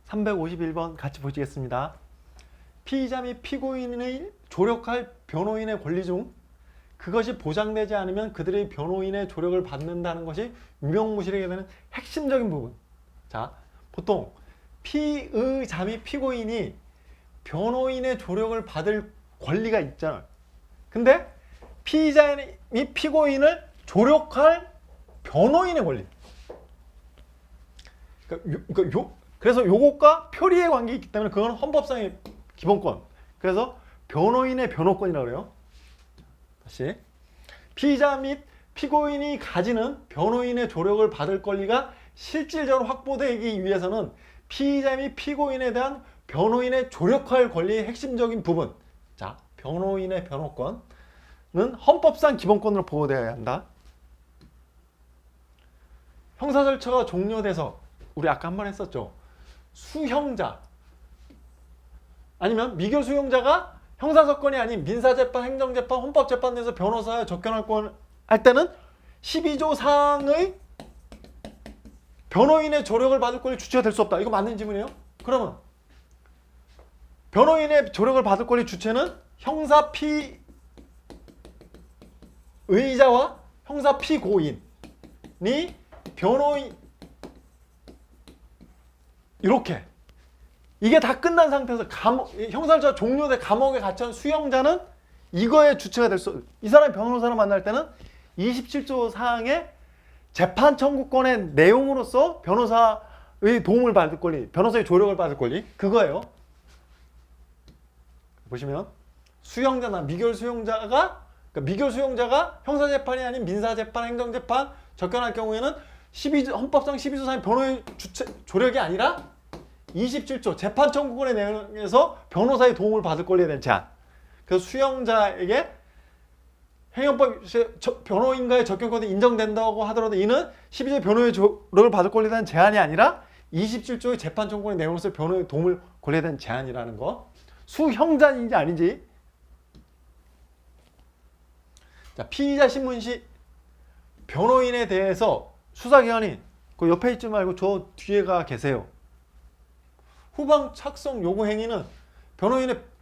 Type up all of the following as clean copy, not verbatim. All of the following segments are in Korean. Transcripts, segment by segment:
351번 같이 보시겠습니다. 피의자 및 피고인의 조력할 변호인의 권리 중 그것이 보장되지 않으면 그들의 변호인의 조력을 받는다는 것이 유명무실하게 되는 핵심적인 부분. 자, 보통 피의자 및 피고인이 변호인의 조력을 받을 권리가 있잖아요. 근데 피의자 및 피고인을 조력할 변호인의 권리. 그래서 요것과 표리의 관계가 있기 때문에 그건 헌법상의 기본권. 그래서 변호인의 변호권이라고 그래요. 다시. 피의자 및 피고인이 가지는 변호인의 조력을 받을 권리가 실질적으로 확보되기 위해서는 피의자 및 피고인에 대한 변호인의 조력할 권리의 핵심적인 부분. 자, 변호인의 변호권은 헌법상 기본권으로 보호되어야 한다. 형사 절차가 종료돼서 우리 아까 한 번 했었죠. 수형자 아니면 미결 수용자가 형사사건이 아닌 민사재판, 행정재판, 헌법재판에서 변호사에 접견할 권 할 때는 12조 사항의 변호인의 조력을 받을 권리 주체가 될 수 없다. 이거 맞는 질문이에요? 그러면 변호인의 조력을 받을 권리 주체는 형사 피의자와 형사 피고인이 변호인 이렇게 이게 다 끝난 상태에서 형사절차 종료돼 감옥에 갇힌 수형자는 이거의 주체가 될 수, 이 사람이 변호사를 만날 때는 27조 사항의 재판 청구권의 내용으로서 변호사의 도움을 받을 권리, 변호사의 조력을 받을 권리, 그거예요. 보시면 수형자나 미결 수용자가, 그러니까 미결 수용자가 형사재판이 아닌 민사재판, 행정재판 접견할 경우에는 헌법상 12조 사항의 변호의 조력이 아니라 27조 재판 청구권의 내용에서 변호사의 도움을 받을 권리에 대한 제한. 그래서 수형자에게 행정법 변호인과의 접견권이 인정된다고 하더라도 이는 12조 변호의 조력을 받을 권리에 대한 제한이 아니라 27조의 재판 청구권의 내용으로서 변호의 도움을 권리에 대한 제한이라는 거. 수형자인지 아닌지. 자, 피의자 신문 시 변호인에 대해서 수사기관이 그 옆에 있지 말고 저 뒤에가 계세요. 후방 착성 요구 행위는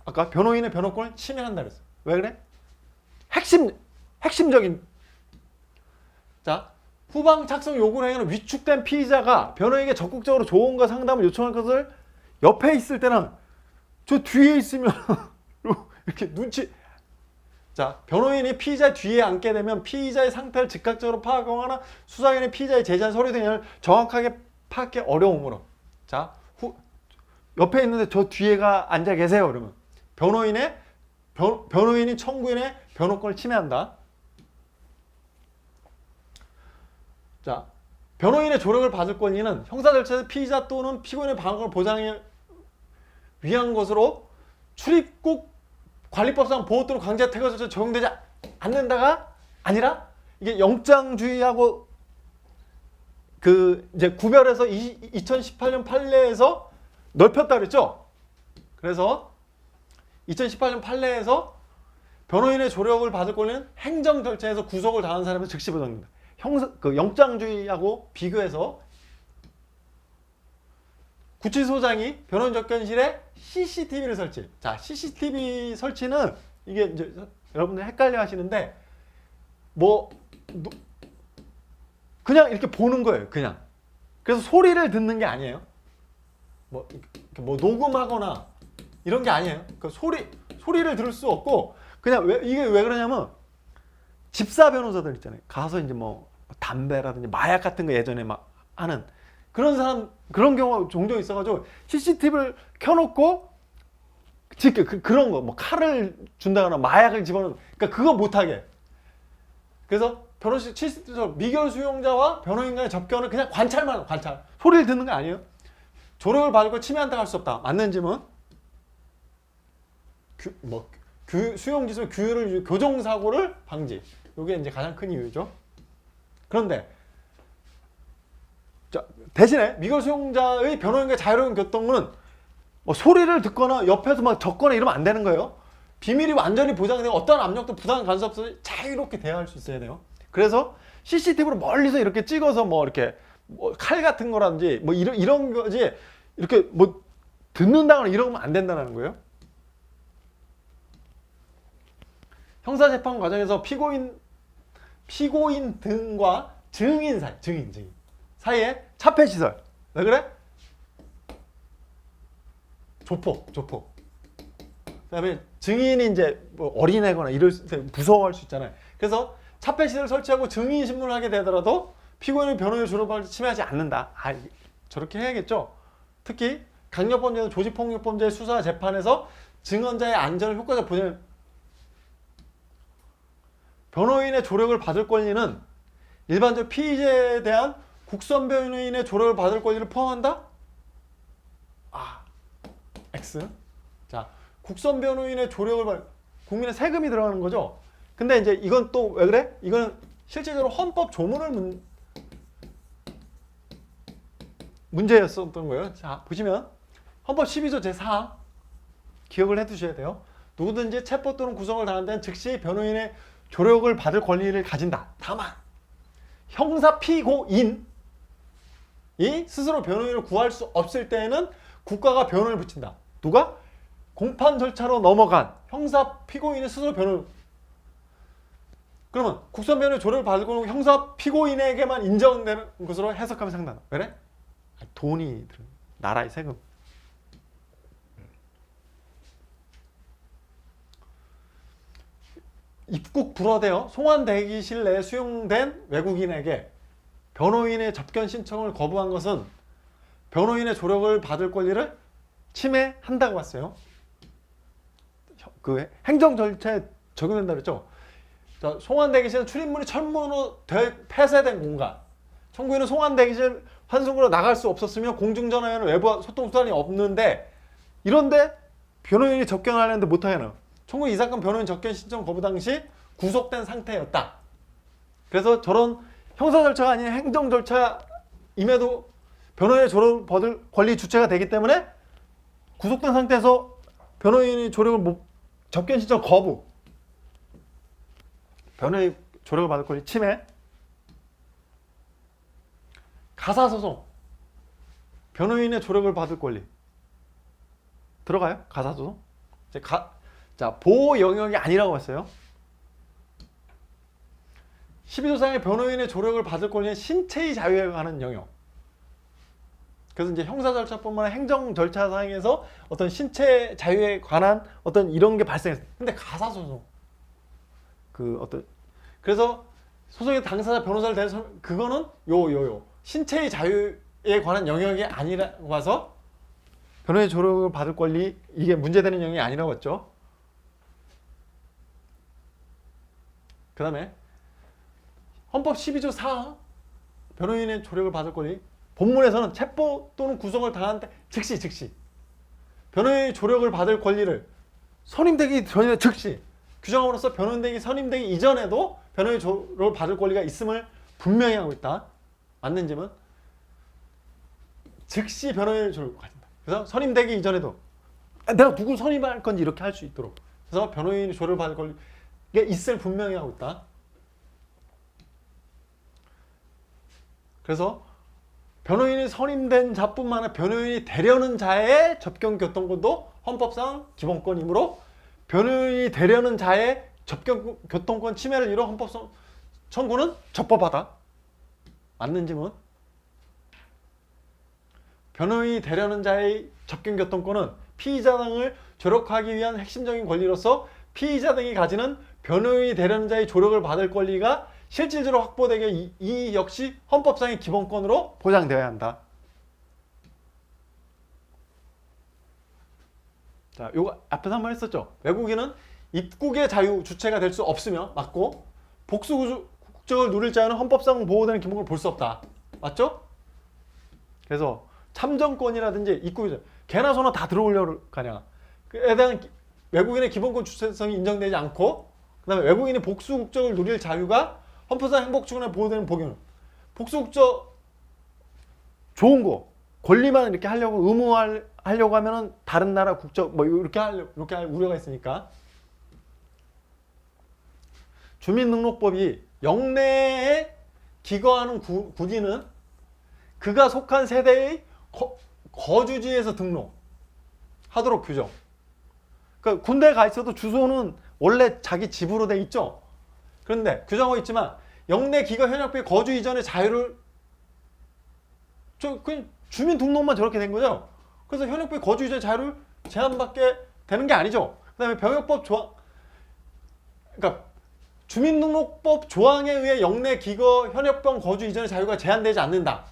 아까 변호인의 변호권을 침해한다 그랬어요. 왜 그래? 핵심적인. 자, 후방 착성 요구 행위는 위축된 피의자가 변호인에게 적극적으로 조언과 상담을 요청할 것을 옆에 있을 때는 저 뒤에 있으면 이렇게 자, 변호인이 피의자 뒤에 앉게 되면 피의자의 상태를 즉각적으로 파악하거나 수사기관이 피의자의 제시한 서류 등을 정확하게 파악하기 어려우므로. 자, 옆에 있는데 저 뒤에가 앉아 계세요. 그러면 변호인이 청구인의 변호권을 침해한다. 자, 변호인의 조력을 받을 권리는 형사 절차에서 피의자 또는 피고인의 방어를 보장하기 위한 것으로 출입국 관리법상 보호 또는 강제 퇴거 절차 적용되지 않는다가 아니라 이게 영장주의하고 이제 구별해서 2018년 판례에서 넓혔다 그랬죠? 그래서 2018년 판례에서 변호인의 조력을 받을 권리는 행정 절차에서 구속을 당한 사람은 즉시 보장됩니다. 영장주의하고 비교해서 구치소장이 변호인 접견실에 CCTV를 설치. 자, CCTV 설치는 이게 이제 여러분들 헷갈려 하시는데 그냥 이렇게 보는 거예요. 그냥. 그래서 소리를 듣는 게 아니에요. 녹음하거나 이런 게 아니에요. 그러니까 소리를 들을 수 없고 그냥 이게 왜 그러냐면 집사 변호사들 있잖아요. 가서 이제 담배라든지 마약 같은 거 예전에 막 하는 그런 경우가 종종 있어가지고 CCTV를 켜놓고 그런 거 칼을 준다거나 마약을 집어넣는 그러니까 그거 못하게. 그래서 변호실 CCTV 미결 수용자와 변호인 간의 접견은 그냥 관찰. 소리를 듣는 거 아니에요. 조력을 받을 걸 침해한다고 할 수 없다. 맞는 질문. 수용지수 규율을 교정사고를 방지. 이게 이제 가장 큰 이유죠. 그런데 자, 대신에 미결 수용자의 변호인과 자유로운 교통은 소리를 듣거나 옆에서 막 적거나 이러면 안 되는 거예요. 비밀이 완전히 보장되고 어떤 압력도 부당한 간섭 없이 자유롭게 대화할 수 있어야 돼요. 그래서 CCTV로 멀리서 이렇게 찍어서 이렇게 칼 같은 거라든지 이런 거지 이렇게 뭐 듣는다거나 이러면 안 된다는 거예요. 형사재판 과정에서 피고인 등과 증인 사이에 차폐시설. 왜 그래? 조폭. 그다음에 증인이 이제 뭐 어린애거나 이럴 때 무서워할 수 있잖아요. 그래서 차폐시설을 설치하고 증인 신문을 하게 되더라도 피고인의 변호인의 조력을 침해하지 않는다. 저렇게 해야겠죠. 특히 강력범죄나 조직폭력범죄의 수사 재판에서 증언자의 안전을 효과적으로 보장하는 변호인의 조력을 받을 권리는 일반적 피의자에 대한 국선 변호인의 조력을 받을 권리를 포함한다? X. 자, 국선 변호인의 조력을 국민의 세금이 들어가는 거죠. 근데 이제 이건 또 왜 그래? 이건 실제적으로 헌법 조문을 문제였었던 거예요. 자, 보시면 헌법 12조 제4 기억을 해두셔야 돼요. 누구든지 체포 또는 구속을 당한 데는 즉시 변호인의 조력을 받을 권리를 가진다. 다만 형사 피고인이 스스로 변호인을 구할 수 없을 때에는 국가가 변호인을 붙인다. 누가? 공판 절차로 넘어간 형사 피고인이 스스로 변호인. 그러면 국선 변호인 조력을 받을 권리는 형사 피고인에게만 인정되는 것으로 해석하면 상관없다. 왜 그래? 돈이 들어. 나라의 세금. 입국 불허되어 송환 대기실 내에 수용된 외국인에게 변호인의 접견 신청을 거부한 것은 변호인의 조력을 받을 권리를 침해한다고 봤어요. 그 행정 절차에 적용된다 그랬죠. 송환 대기실은 출입문이 철문으로 폐쇄된 공간. 청구인은 송환 대기실 환승으로 나갈 수 없었으며 공중전화에는 외부 소통 수단이 없는데 이런데 변호인이 접견하려는데 못하게. 청구 이 사건 변호인 접견 신청 거부 당시 구속된 상태였다. 그래서 저런 형사 절차가 아닌 행정 절차임에도 변호인의 조력을 받을 권리 주체가 되기 때문에 구속된 상태에서 변호인이 조력을 접견 신청 거부. 변호인 조력을 받을 권리 침해. 가사소송. 변호인의 조력을 받을 권리. 들어가요? 가사소송? 자, 보호 영역이 아니라고 했어요. 12조상의 변호인의 조력을 받을 권리는 신체의 자유에 관한 영역. 그래서 이제 형사 절차뿐만 아니라 행정 절차상에서 어떤 신체 자유에 관한 어떤 이런 게 발생했어요. 근데 가사소송. 그래서 소송의 당사자 변호사를 대해서 그거는 신체의 자유에 관한 영역이 아니라고 봐서 변호인의 조력을 받을 권리 이게 문제되는 영역이 아니라고 했죠. 그 다음에 헌법 12조 4 변호인의 조력을 받을 권리. 본문에서는 체포 또는 구속을 당한 때 즉시 변호인의 조력을 받을 권리를 선임되기 전에 즉시 규정함으로써 변호인 선임되기 이전에도 변호인의 조력을 받을 권리가 있음을 분명히 하고 있다. 맞는 점은 즉시 변호인의 조력을 가진다. 그래서 선임되기 이전에도 내가 누구 선임할 건지 이렇게 할 수 있도록. 그래서 변호인의 조력을 받을 권리가 있을 분명히 하고 있다. 그래서 변호인이 선임된 자뿐만 아니라 변호인이 되려는 자의 접견 교통권도 헌법상 기본권이므로 변호인이 되려는 자의 접견 교통권 침해를 이뤄 헌법상 청구는 적법하다. 맞는 질문. 변호인이 되려는 자의 접견 교통권은 피의자 등을 조력하기 위한 핵심적인 권리로서 피의자 등이 가지는 변호인이 되려는 자의 조력을 받을 권리가 실질적으로 확보되게 이 역시 헌법상의 기본권으로 보장되어야 한다. 자, 요거 앞에서 한번 했었죠. 외국인은 입국의 자유 주체가 될 수 없으며 맞고 복수 국적을 누릴 자유는 헌법상 보호되는 기본권을 볼 수 없다. 맞죠? 그래서 참정권이라든지 입국의 개나 소나 다 들어오려고 가냐. 그에 대한 외국인의 기본권 주체성이 인정되지 않고 그 다음에 외국인이 복수 국적을 누릴 자유가 헌법상 행복주권에 보호되는 복용. 복수 국적 좋은 거 권리만 이렇게 하려고 의무화하려고 하면은 다른 나라 국적 뭐 이렇게 할 우려가 있으니까. 주민등록법이 영내에 기거하는 군인은 그가 속한 세대의 거주지에서 등록하도록 규정. 그러니까 군대 가 있어도 주소는 원래 자기 집으로 돼 있죠. 그런데 규정하고 있지만 영내 기거 현역부의 거주 이전의 자유를 그냥 주민등록만 저렇게 된 거죠. 그래서 현역부의 거주 이전의 자유를 제한받게 되는 게 아니죠. 그다음에 병역법 조항, 그러니까 주민등록법 조항에 의해 영내 기거 현역병 거주 이전의 자유가 제한되지 않는다.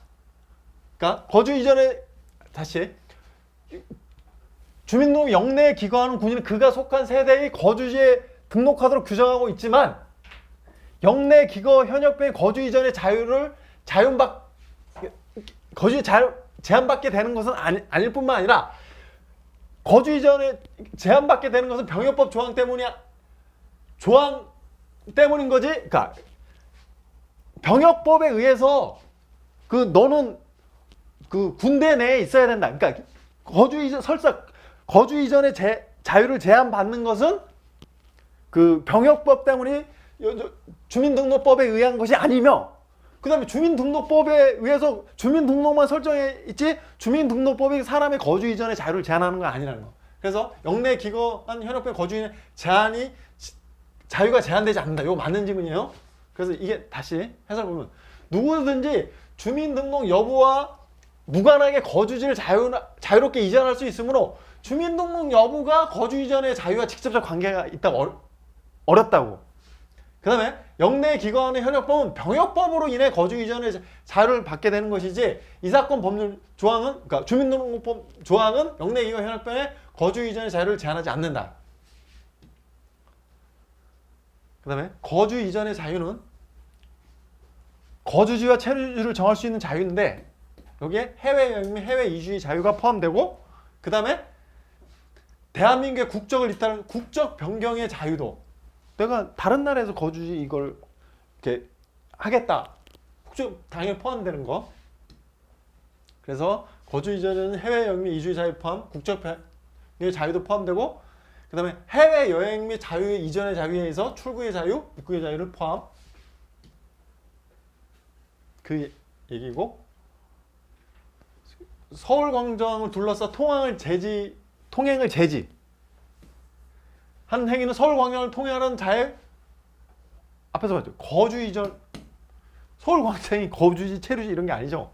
그러니까 거주 이전에 다시 주민등록 영내에 기거하는 군인은 그가 속한 세대의 거주지에 등록하도록 규정하고 있지만 영내 기거 현역병의 거주 이전의 자유를 거주에 제한받게 되는 것은 아닐 뿐만 아니라 거주 이전에 제한받게 되는 것은 병역법 조항 때문인 거지. 그러니까 병역법에 의해서 너는 군대 내에 있어야 된다. 그러니까 거주 이전에 자유를 제한받는 것은 병역법 때문에 주민등록법에 의한 것이 아니며, 그 다음에 주민등록법에 의해서 주민등록만 설정해 있지 주민등록법이 사람의 거주 이전의 자유를 제한하는 건 아니라는 거. 그래서 영내 기거한 현역병 거주 이전의 자유가 제한되지 않는다. 이거 맞는 지문이에요. 그래서 이게 다시 해석을 보면 누구든지 주민등록 여부와 무관하게 거주지를 자유롭게 이전할 수 있으므로 주민등록 여부가 거주 이전의 자유와 직접적 관계가 있다고 어렵다고. 그 다음에 영내에 기거하는 현역법은 병역법으로 인해 거주 이전의 자유를 받게 되는 것이지 이 사건 법률 조항은, 그러니까 주민등록법 조항은 영내 기거 현역병의 거주 이전의 자유를 제한하지 않는다. 그 다음에 거주 이전의 자유는 거주지와 체류지를 정할 수 있는 자유인데 여기에 해외여행 및 해외 이주의 자유가 포함되고, 그 다음에 대한민국의 국적을 이탈하는 국적 변경의 자유도, 내가 다른 나라에서 거주지 이걸 이렇게 하겠다, 국적 당연히 포함되는 거. 그래서 거주 이전에는 해외여행 및 이주의 자유 포함, 국적 변경의 자유도 포함되고, 그 다음에 해외여행 및 자유의 이전의 자유에 의해서 출국의 자유, 입국의 자유를 포함, 그 얘기고, 서울광장을 둘러싸 통행을 제지 한 행위는 서울광장을 통행하는 자의, 앞에서 봤죠, 거주 이전, 서울광장이 거주지, 체류지 이런 게 아니죠.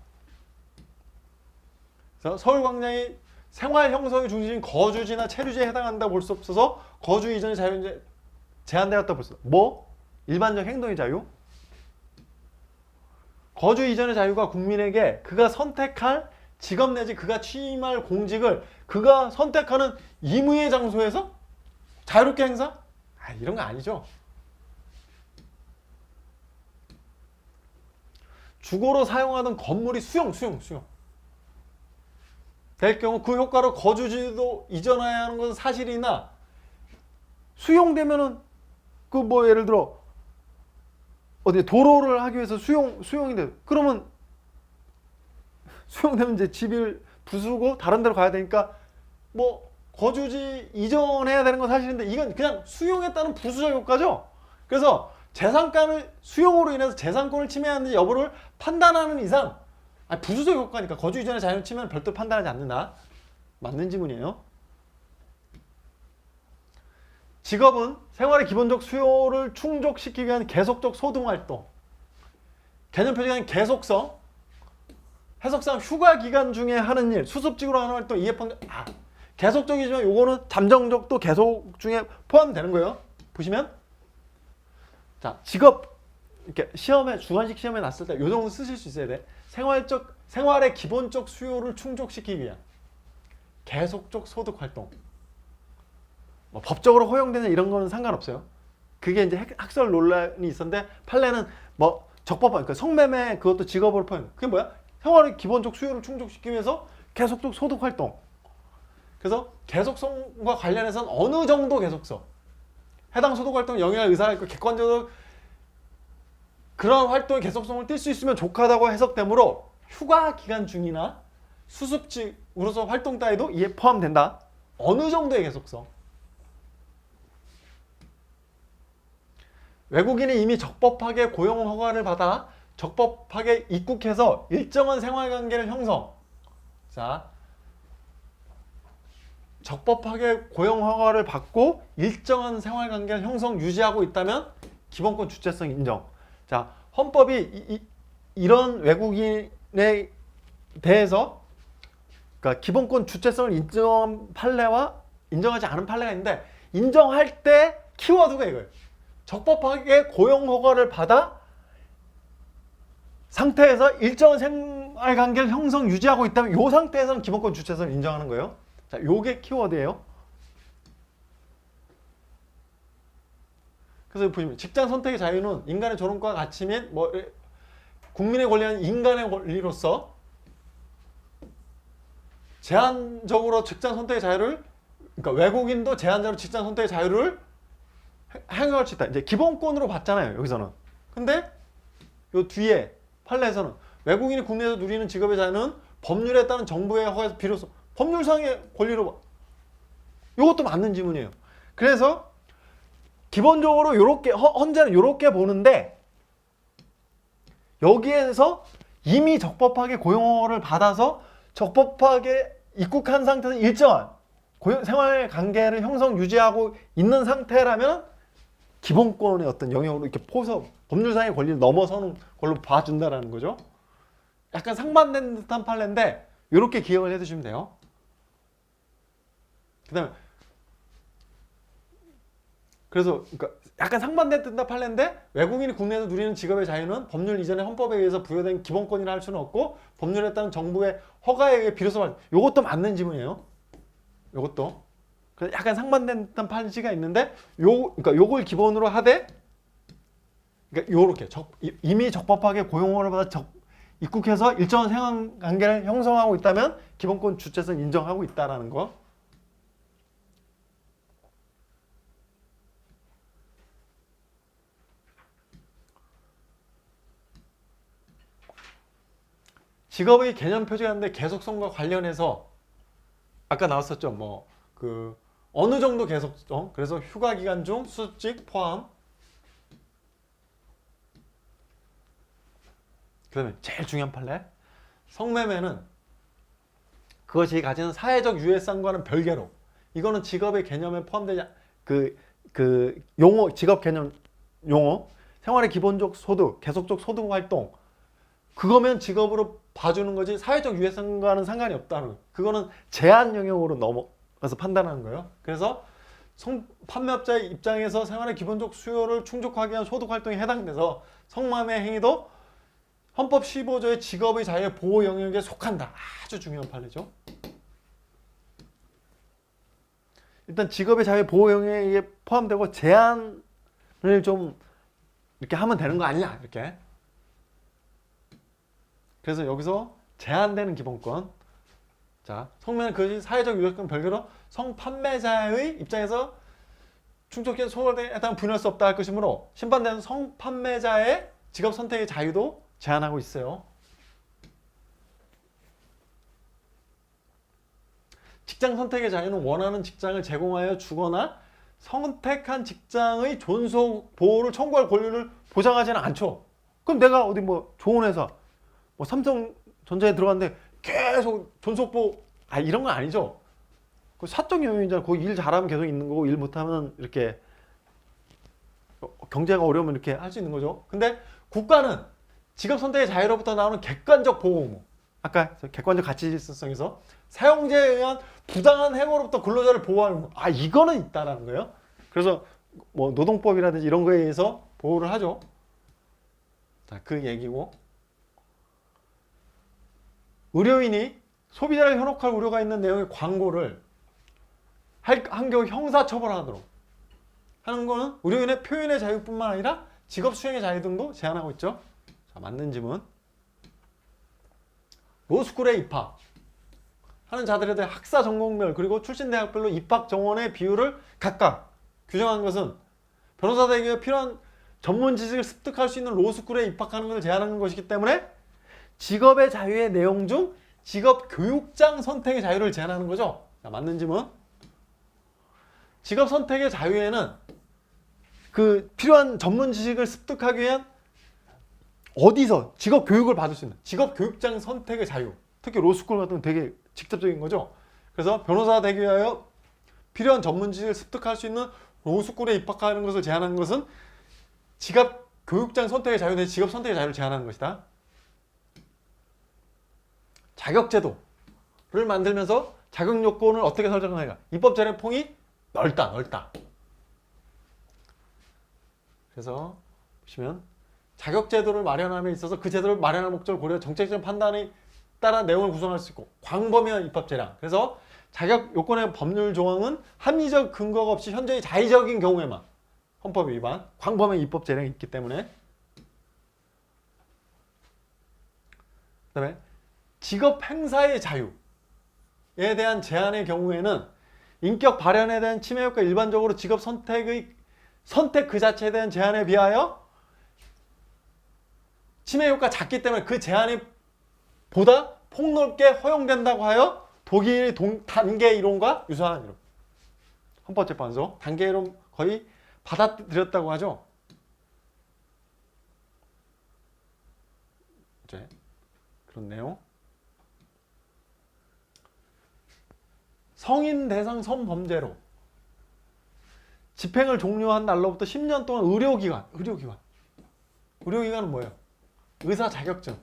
그래서 서울광장이 생활 형성의 중심인 거주지나 체류지에 해당한다고 볼 수 없어서 거주 이전의 자유는 제한되었다고 볼 수 없어. 뭐? 일반적 행동의 자유? 거주 이전의 자유가 국민에게 그가 선택할 직업 내지 그가 취임할 공직을 그가 선택하는 임의의 장소에서 자유롭게 행사? 이런 거 아니죠. 주거로 사용하던 건물이 수용 될 경우 그 효과로 거주지도 이전해야 하는 것은 사실이나, 수용되면은 예를 들어 어디 도로를 하기 위해서 수용이 돼. 그러면 수용되면 이제 집을 부수고 다른 데로 가야 되니까 거주지 이전해야 되는 건 사실인데 이건 그냥 수용했다는 부수적 효과죠. 그래서 재산권을 수용으로 인해서 재산권을 침해하는지 여부를 판단하는 이상, 부수적 효과니까 거주 이전의 자유를 침해는 별도로 판단하지 않는다. 맞는 지문이에요. 직업은 생활의 기본적 수요를 충족시키기 위한 계속적 소등활동. 개념 표시가 계속성. 해석상 휴가 기간 중에 하는 일, 수습직으로 하는 활동, 이해판, 계속적이지만 요거는 잠정적도 계속 중에 포함되는 거예요. 보시면, 자, 직업, 이렇게 주관식 시험에 났을 때 요 정도 쓰실 수 있어야 돼. 생활의 기본적 수요를 충족시키기 위한 계속적 소득 활동. 법적으로 허용되는 이런 거는 상관없어요. 그게 이제 학설 논란이 있었는데, 판례는 적법한, 그러니까 성매매 그것도 직업으로 포함. 그게 뭐야? 생활의 기본적 수요를 충족시키기 위해서 계속적 소득 활동. 그래서 계속성과 관련해서는 어느 정도 계속성, 해당 소득 활동 영향을 의사가 있고 객관적으로 그런 활동의 계속성을 띌 수 있으면 족하다고 해석되므로 휴가 기간 중이나 수습직으로서 활동 따위도 이에 포함된다. 어느 정도의 계속성. 외국인이 이미 적법하게 고용 허가를 받아 적법하게 입국해서 일정한 생활관계를 형성. 자, 적법하게 고용 허가를 받고 일정한 생활 관계를 형성 유지하고 있다면 기본권 주체성 인정. 자, 헌법이 이런 외국인에 대해서 그러니까 기본권 주체성을 인정한 판례와 인정하지 않은 판례가 있는데, 인정할 때 키워드가 이거예요. 적법하게 고용 허가를 받아 상태에서 일정한 생활 관계를 형성 유지하고 있다면 이 상태에서는 기본권 주체성을 인정하는 거예요. 자, 요게 키워드예요. 그래서 보시면 직장 선택의 자유는 인간의 존엄과 가치 및 국민의 권리는 인간의 권리로서 제한적으로 직장 선택의 자유를, 그러니까 외국인도 제한적으로 직장 선택의 자유를 행사할 수 있다. 이제 기본권으로 봤잖아요, 여기서는. 근데 요 뒤에 판례에서는 외국인이 국내에서 누리는 직업의 자유는 법률에 따른 정부의 허가에서 비로소 법률상의 권리로, 이것도 맞는 지문이에요. 그래서 기본적으로 요렇게 헌재는 요렇게 보는데, 여기에서 이미 적법하게 고용허가를 받아서 적법하게 입국한 상태에서 일정한 생활 관계를 형성 유지하고 있는 상태라면 기본권의 어떤 영역으로 이렇게 법률상의 권리를 넘어서는 걸로 봐준다라는 거죠. 약간 상반된 듯한 판례인데 이렇게 기억을 해두시면 돼요. 그다음에 그래서 그러니까 약간 상반된 듯한 판례인데, 외국인이 국내에서 누리는 직업의 자유는 법률 이전의 헌법에 의해서 부여된 기본권이라 할 수는 없고 법률에 따른 정부의 허가에 의해 비로소 이것도 맞는 지문이에요. 이것도 약간 상반된 듯한 판시가 있는데, 그러니까 요걸 기본으로 하되, 그러니까 요렇게 이미 적법하게 고용허가를 받아 입국해서 일정한 생활 관계를 형성하고 있다면 기본권 주체성 인정하고 있다라는 거. 직업의 개념 표시하는데 계속성과 관련해서 아까 나왔었죠. 어느 정도 계속성, 그래서 휴가 기간 중 수직 포함. 그다음에 제일 중요한 판례, 성매매는 그것이 가지는 사회적 유해성과는 별개로, 이거는 직업의 개념에 포함되지 그 용어, 직업 개념 용어, 생활의 기본적 소득, 계속적 소득 활동, 그거면 직업으로 봐주는 거지 사회적 유해성과는 상관이 없다는 거예요. 그거는 제한 영역으로 넘어가서 판단하는 거예요. 그래서 판매업자의 입장에서 생활의 기본적 수요를 충족하기 위한 소득 활동에 해당돼서 성매매 행위도 헌법 15조의 직업의 자유의 보호 영역에 속한다. 아주 중요한 판례죠. 일단 직업의 자유 보호 영역에 포함되고 제한을 좀 이렇게 하면 되는 거 아니냐, 이렇게. 그래서 여기서 제한되는 기본권. 자, 성매매는 그것이 사회적 유효권 별개로 성판매자의 입장에서 충족된 소득에 해당 분할 수 없다 할 것이므로 심판대는 성판매자의 직업 선택의 자유도 제한하고 있어요. 직장 선택의 자유는 원하는 직장을 제공하여 주거나 선택한 직장의 존속 보호를 청구할 권리를 보장하지는 않죠. 그럼 내가 어디 좋은 회사, 삼성전자에 들어갔는데 계속 존속 보호, 이런 건 아니죠. 그 사적 영역이잖아. 거기 일 잘하면 계속 있는 거고, 일 못하면 이렇게 경제가 어려우면 이렇게 할 수 있는 거죠. 근데 국가는 직업 선택의 자유로부터 나오는 객관적 보호 의무, 아까 객관적 가치 질서성에서 사용자에 의한 부당한 행위로부터 근로자를 보호하는 의무, 이거는 있다라는 거예요. 그래서 노동법이라든지 이런 거에 의해서 보호를 하죠. 자, 그 얘기고, 의료인이 소비자를 현혹할 우려가 있는 내용의 광고를 한 경우 형사처벌하도록 하는 거는 의료인의 표현의 자유뿐만 아니라 직업 수행의 자유 등도 제한하고 있죠. 자, 맞는 지문. 로스쿨에 입학하는 자들에 대해 학사 전공별 그리고 출신 대학별로 입학 정원의 비율을 각각 규정한 것은 변호사 되기에 필요한 전문 지식을 습득할 수 있는 로스쿨에 입학하는 것을 제한하는 것이기 때문에 직업의 자유의 내용 중 직업 교육장 선택의 자유를 제한하는 거죠. 자, 맞는 지문. 직업 선택의 자유에는 그 필요한 전문 지식을 습득하기 위한 어디서 직업 교육을 받을 수 있는 직업 교육장 선택의 자유, 특히 로스쿨 같은 건 되게 직접적인 거죠. 그래서 변호사 되기 위하여 필요한 전문 지식을 습득할 수 있는 로스쿨에 입학하는 것을 제한하는 것은 교육장 선택의 자유 내 직업 선택의 자유를 제한하는 것이다. 자격제도를 만들면서 자격 요건을 어떻게 설정하느냐. 입법 제도의 폭이 넓다. 그래서 보시면 자격제도를 마련함에 있어서 그 제도를 마련할 목적을 고려 정책적 판단에 따라 내용을 구성할 수 있고 광범위한 입법 재량. 그래서 자격 요건의 법률 조항은 합리적 근거가 없이 현저히 자의적인 경우에만 헌법 위반, 광범위한 입법 재량이 있기 때문에. 그다음에 직업 행사의 자유에 대한 제한의 경우에는 인격 발현에 대한 침해 효과 일반적으로 직업 선택 그 자체에 대한 제한에 비하여 침해 효과 작기 때문에 그 제한이 보다 폭넓게 허용된다고 하여 독일의 단계 이론과 유사한 이론. 헌법재판소 단계 이론 거의 받아들였다고 하죠. 이제 그런 내용. 성인 대상 성범죄로 집행을 종료한 날로부터 10년 동안 의료기관은 뭐예요? 의사 자격증.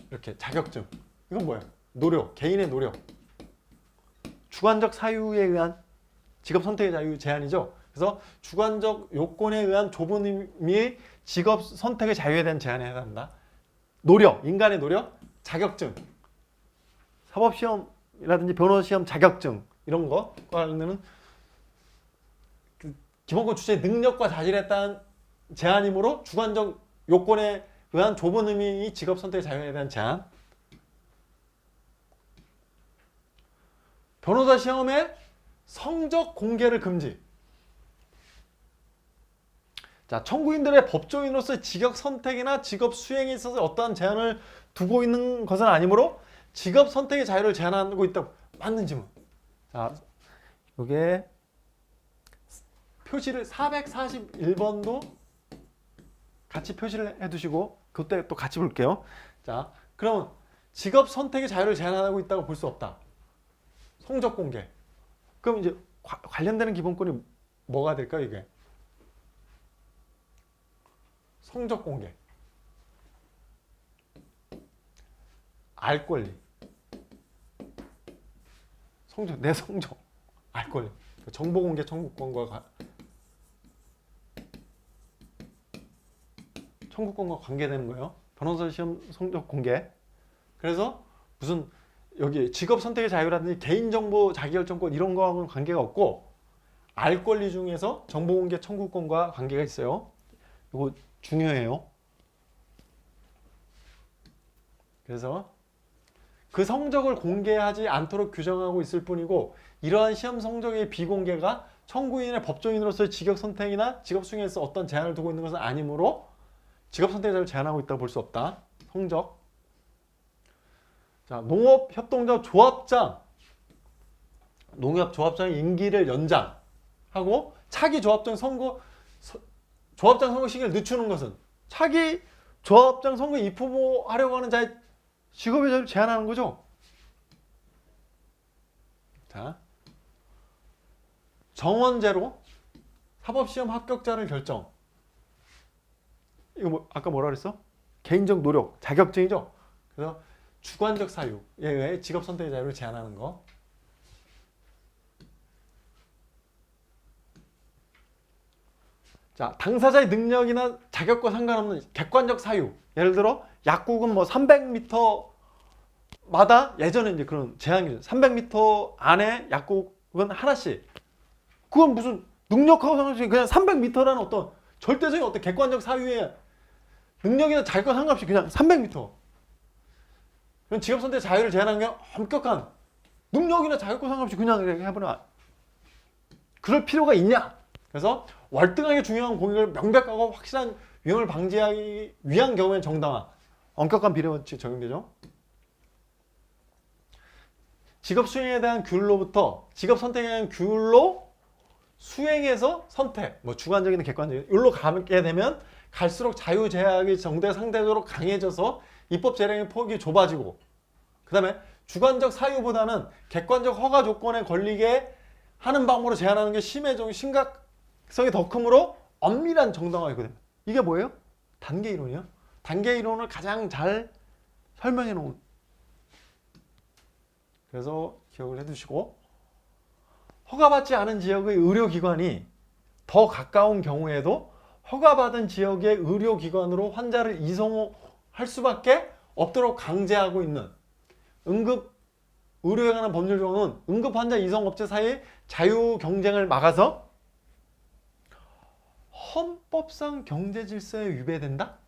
이렇게 자격증. 이건 뭐예요? 노력, 개인의 노력. 주관적 사유에 의한 직업 선택의 자유 제한이죠. 그래서 주관적 요건에 의한 좁은 의미의 직업 선택의 자유에 대한 제한에 해당한다. 노력, 인간의 노력, 자격증. 사법시험이라든지 변호시험 자격증 이런 거 관련되는 기본권 주체의 능력과 자질에 따른 제한이므로 주관적 요건에 의한 좁은 의미의 직업 선택의 자유에 대한 제한. 변호사 시험의 성적 공개를 금지. 자, 청구인들의 법조인으로서의 직업 선택이나 직업 수행에 있어서 어떠한 제한을 두고 있는 것은 아니므로 직업 선택의 자유를 제한하고 있다고. 맞는 질문. 자, 요게 표시를 441번도 같이 표시를 해두시고 그때 또 같이 볼게요. 자, 그러면 직업 선택의 자유를 제한하고 있다고 볼 수 없다. 성적 공개. 그럼 이제 관련되는 기본권이 뭐가 될까요, 이게? 성적 공개. 알 권리. 내 성적. 알 권리. 정보 공개 청구권과 관계되는 거예요. 변호사 시험 성적 공개. 그래서 무슨 여기 직업 선택의 자유라든지 개인정보 자기결정권 이런 거하고는 관계가 없고 알 권리 중에서 정보 공개 청구권과 관계가 있어요. 이거 중요해요. 그래서 그 성적을 공개하지 않도록 규정하고 있을 뿐이고 이러한 시험 성적의 비공개가 청구인의 법조인으로서의 직업 선택이나 직업 수행에서 어떤 제한을 두고 있는 것은 아니므로 직업 선택의 자유를 제한하고 있다고 볼 수 없다. 성적. 자, 농업협동조 조합장의 임기를 연장하고 차기 조합장 선거 시기를 늦추는 것은 차기 조합장 선거에 입후보하려고 하는 자의 직업의 자유를 제한하는 거죠. 자, 정원제로 사법시험 합격자를 결정. 이거 아까 뭐라 그랬어? 개인적 노력, 자격증이죠. 그래서 주관적 사유에 의해 직업 선택의 자유를 제한하는 거. 자, 당사자의 능력이나 자격과 상관없는 객관적 사유. 예를 들어 약국은 뭐 300m마다 예전에 이제 그런 제한이 300m 안에 약국은 하나씩. 그건 무슨 능력하고 상관없이 그냥 300m라는 어떤 절대적인 어떤 객관적 사유에 능력이나 자격과 상관없이 그냥 300m. 그럼 직업 선택 자유를 제한하는 게 엄격한 능력이나 자격과 상관없이 그냥 이렇게 해버리면 그럴 필요가 있냐? 그래서 월등하게 중요한 공익을 명백하고 확실한 위험을 방지하기 위한 경우엔 정당화. 엄격한 비례 원칙 적용되죠. 직업 수행에 대한 규율로부터 직업 선택에 대한 규율로 수행에서 선택, 뭐 주관적이나 객관적인 일로 가게 되면 갈수록 자유 제약의 정대가 상대적으로 강해져서 입법 재량의 폭이 좁아지고 그 다음에 주관적 사유보다는 객관적 허가 조건에 걸리게 하는 방법으로 제한하는 게 심각성이 더 크므로 엄밀한 정당화이거든요. 이게 뭐예요? 단계 이론이요. 단계 이론을 가장 잘 설명해 놓은. 그래서 기억을 해두시고, 허가받지 않은 지역의 의료기관이 더 가까운 경우에도 허가받은 지역의 의료기관으로 환자를 이송할 수밖에 없도록 강제하고 있는 응급 의료에 관한 법률 조항은 응급 환자 이송 업체 사이의 자유 경쟁을 막아서 헌법상 경제 질서에 위배된다?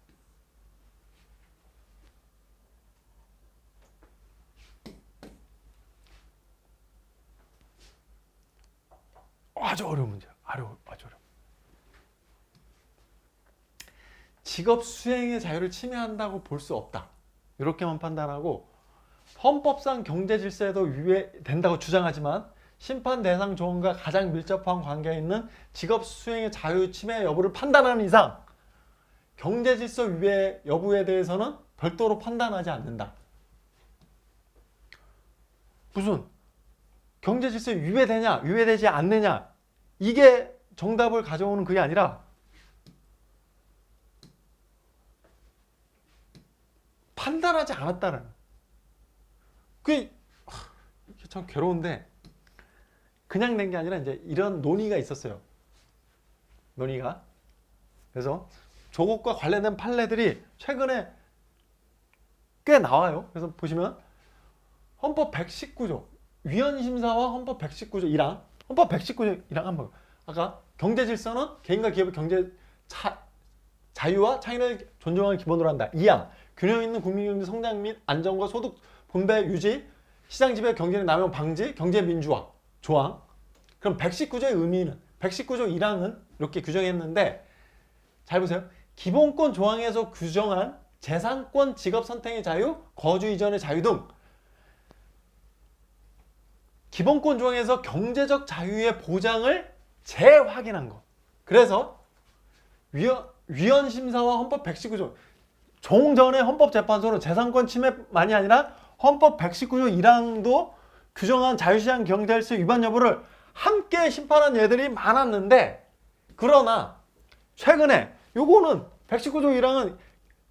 아주 어려운 문제야. 아주 어려워. 직업 수행의 자유를 침해한다고 볼 수 없다. 이렇게만 판단하고 헌법상 경제 질서에도 위배된다고 주장하지만 심판 대상 조항과 가장 밀접한 관계에 있는 직업 수행의 자유 침해 여부를 판단하는 이상 경제 질서 위배 여부에 대해서는 별도로 판단하지 않는다. 무슨 경제 질서에 위배되냐, 위배되지 않느냐, 이게 정답을 가져오는 그게 아니라 판단하지 않았다는. 그게 참 괴로운데 그냥 낸 게 아니라 이제 이런 논의가 있었어요. 논의가. 그래서 조국과 관련된 판례들이 최근에 꽤 나와요. 그래서 보시면 헌법 119조 위헌심사와 헌법 119조 1항, 헌법 119조 1항 한번. 아까 경제 질서는 개인과 기업의 경제 자유와 창의를 존중하는 기본으로 한다. 2항 균형 있는 국민경제 성장 및 안정과 소득 분배 유지, 시장 지배 경제의 남용 방지, 경제 민주화 조항. 그럼 119조의 의미는 119조 1항은 이렇게 규정했는데 잘 보세요. 기본권 조항에서 규정한 재산권, 직업 선택의 자유, 거주 이전의 자유 등 기본권 조항에서 경제적 자유의 보장을 재확인한 거. 그래서 위헌심사와 헌법 119조 종전의 헌법재판소는 재산권 침해만이 아니라 헌법 119조 1항도 규정한 자유시장 경제질서 위반 여부를 함께 심판한 예들이 많았는데, 그러나 최근에 요거는 119조 1항은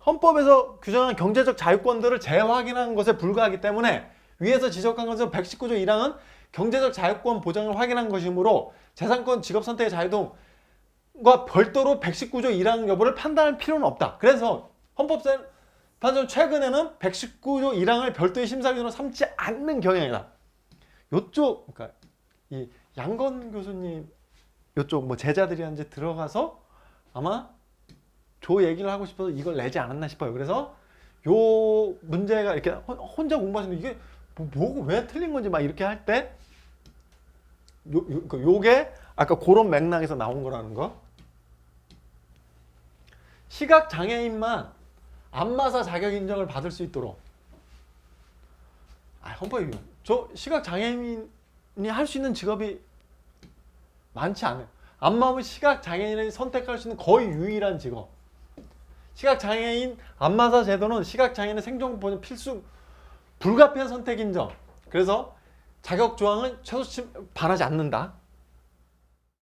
헌법에서 규정한 경제적 자유권들을 재확인한 것에 불과하기 때문에 위에서 지적한 것은 119조 1항은 경제적 자유권 보장을 확인한 것이므로 재산권, 직업 선택의 자유 등과 별도로 119조 1항 여부를 판단할 필요는 없다. 그래서 헌법재판소는 최근에는 119조 1항을 별도의 심사 기준으로 삼지 않는 경향이다. 요쪽, 그러니까 이 양건 교수님 요쪽 뭐 제자들이한테 들어가서 아마 조 얘기를 하고 싶어서 이걸 내지 않았나 싶어요. 그래서 요 문제가 이렇게 혼자 공부하시는 이게 뭐고 왜 틀린 건지 막 이렇게 할 때 요게 아까 그런 맥락에서 나온 거라는 거. 시각 장애인만 안마사 자격 인정을 받을 수 있도록. 헌법이 저 시각 장애인이 할 수 있는 직업이 많지 않아요. 안마는 시각 장애인이 선택할 수 있는 거의 유일한 직업. 시각 장애인 안마사 제도는 시각 장애인의 생존 보전 필수 불가피한 선택 인정. 그래서 자격 조항은 최소 반하지 않는다.